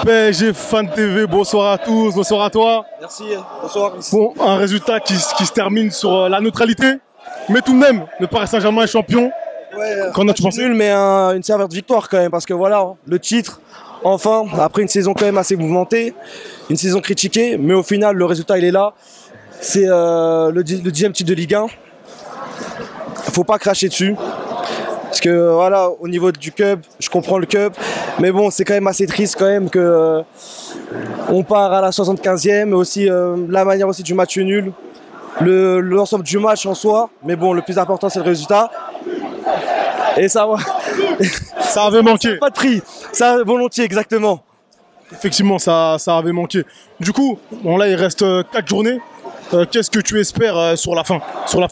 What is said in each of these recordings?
PSG Fan TV, bonsoir à tous, bonsoir à toi. Merci, bonsoir. Bon, un résultat qui se termine sur la neutralité, mais tout de même, le Paris Saint-Germain est champion. Ouais, Qu'en as-tu pensé? nul, mais une sévère victoire quand même, parce que voilà, le titre, enfin, après une saison quand même assez mouvementée, une saison critiquée, mais au final, le résultat il est là. C'est le 10e titre de Ligue 1. Faut pas cracher dessus. Parce que voilà, au niveau du Cup, je comprends le Cup, mais bon, c'est quand même assez triste quand même que on part à la 75e, mais aussi la manière aussi du match nul, l'ensemble du match en soi, mais bon, le plus important c'est le résultat. Et ça, Ça avait manqué. pas de prix, ça volontiers exactement. Effectivement, ça avait manqué. Du coup, bon là, il reste 4 journées. Qu'est-ce que tu espères sur la fin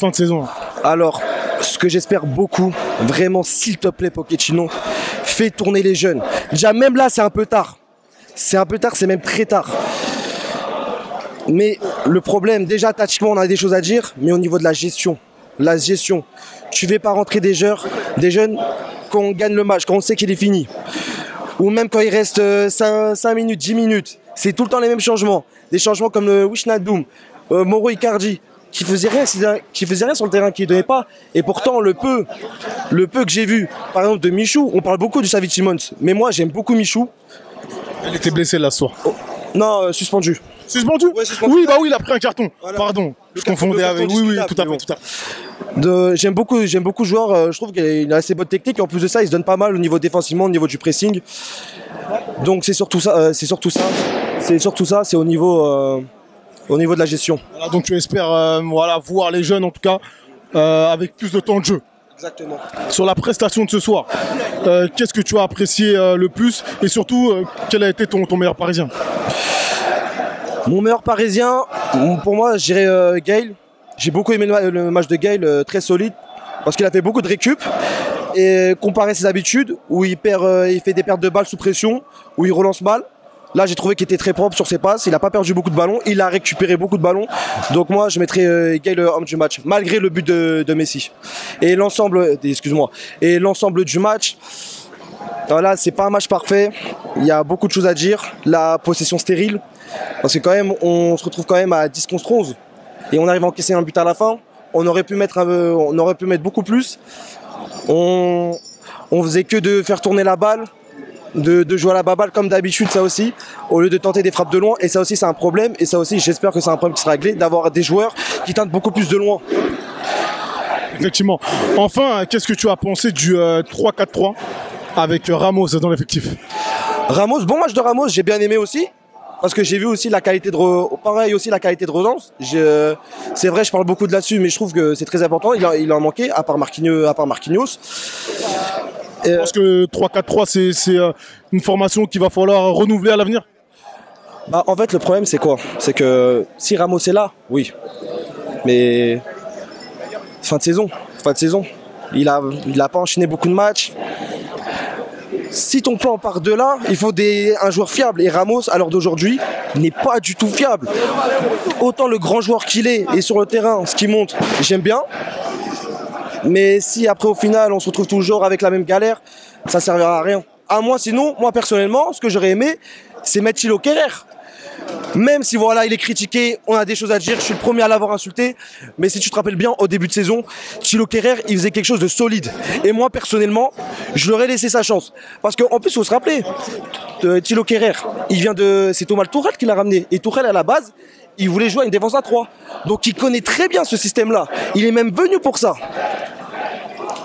de saison? Alors, ce que j'espère beaucoup, vraiment, s'il te plaît, Pochettino, fais tourner les jeunes. Déjà, même là, c'est un peu tard. C'est un peu tard, c'est même très tard. Mais le problème, déjà, tactiquement, on a des choses à dire, mais au niveau de la gestion, tu ne fais pas rentrer des jeunes quand on gagne le match, quand on sait qu'il est fini. Ou même quand il reste 5 minutes, 10 minutes. C'est tout le temps les mêmes changements. Des changements comme le Wijnaldum, Mauro Icardi, qui faisait rien sur le terrain, qui ne donnait pas. Et pourtant, le peu que j'ai vu, par exemple de Michou, on parle beaucoup du Xavi Simons, mais moi j'aime beaucoup Michou. Elle était blessée là ce soir. Oh, non, suspendu. Suspendu? Ouais, suspendu. Oui, bah oui, il a pris un carton. Voilà. Pardon, je carton- confondais le avec. carton Oui, oui, discutable, tout à fait, mais tout à fait. J'aime beaucoup le joueur, je trouve qu'il a assez bonne technique, et en plus de ça, il se donne pas mal au niveau défensivement, au niveau du pressing. Donc c'est surtout ça, c'est au niveau de la gestion. Voilà, donc tu espères voilà, voir les jeunes en tout cas avec plus de temps de jeu. Exactement. Sur la prestation de ce soir, qu'est-ce que tu as apprécié le plus et surtout quel a été ton meilleur parisien? Mon meilleur parisien, pour moi, je dirais Gaël. J'ai beaucoup aimé le match de Gaël, très solide, parce qu'il a fait beaucoup de récup. Et comparé à ses habitudes, où il fait des pertes de balles sous pression, où il relance mal. Là, j'ai trouvé qu'il était très propre sur ses passes. Il n'a pas perdu beaucoup de ballons. Il a récupéré beaucoup de ballons. Donc moi, je mettrais Gaël homme du match, malgré le but de Messi. Et l'ensemble du match, voilà, c'est pas un match parfait. Il y a beaucoup de choses à dire. La possession stérile, parce que quand même, on se retrouve quand même à 10 contre 11 et on arrive à encaisser un but à la fin. On aurait pu mettre beaucoup plus. On faisait que de faire tourner la balle, de jouer à la baballe comme d'habitude, ça aussi, au lieu de tenter des frappes de loin. Et ça aussi, c'est un problème. Et ça aussi, j'espère que c'est un problème qui sera réglé, d'avoir des joueurs qui tentent beaucoup plus de loin. Effectivement. Enfin, qu'est-ce que tu as pensé du 3-4-3 avec Ramos dans l'effectif? Ramos, bon match de Ramos, j'ai bien aimé aussi. Parce que j'ai vu aussi la qualité de relance. C'est vrai, je parle beaucoup de là-dessus, mais je trouve que c'est très important. Il en manquait, à part Marquinhos. Je pense que 3-4-3, c'est une formation qu'il va falloir renouveler à l'avenir. Bah, en fait, le problème, c'est quoi? C'est que si Ramos est là, oui. Mais fin de saison. Il a pas enchaîné beaucoup de matchs. Si ton plan part de là, il faut un joueur fiable. Et Ramos, à l'heure d'aujourd'hui, n'est pas du tout fiable. Autant le grand joueur qu'il est, et sur le terrain, ce qu'il montre, j'aime bien. Mais si après, au final, on se retrouve toujours avec la même galère, ça ne servira à rien. Sinon, moi personnellement, ce que j'aurais aimé, c'est mettre Thilo Kehrer. Même si voilà, il est critiqué, on a des choses à dire, je suis le premier à l'avoir insulté. Mais si tu te rappelles bien, au début de saison, Thilo Kehrer, il faisait quelque chose de solide. Et moi, personnellement, je leur ai laissé sa chance. Parce qu'en plus, il faut se rappeler, Thilo Kehrer, c'est Thomas Tuchel qui l'a ramené. Et Tuchel, à la base, il voulait jouer à une défense à 3. Donc il connaît très bien ce système-là. Il est même venu pour ça.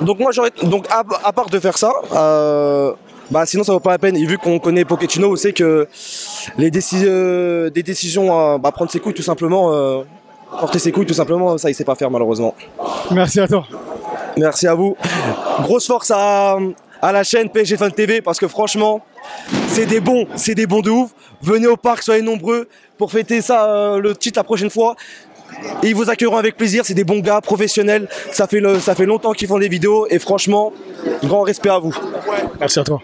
Donc moi, à part de faire ça, sinon ça vaut pas la peine. Et vu qu'on connaît Pochettino, on sait que des décisions à prendre ses couilles tout simplement, porter ses couilles tout simplement, ça il sait pas faire malheureusement. Merci à toi. Merci à vous. Grosse force à la chaîne PSG Fan TV, parce que franchement, c'est des bons de ouf. Venez au parc, soyez nombreux pour fêter ça, le titre la prochaine fois. Et ils vous accueilleront avec plaisir, c'est des bons gars, professionnels. Ça fait longtemps qu'ils font des vidéos et franchement, grand respect à vous. Merci à toi.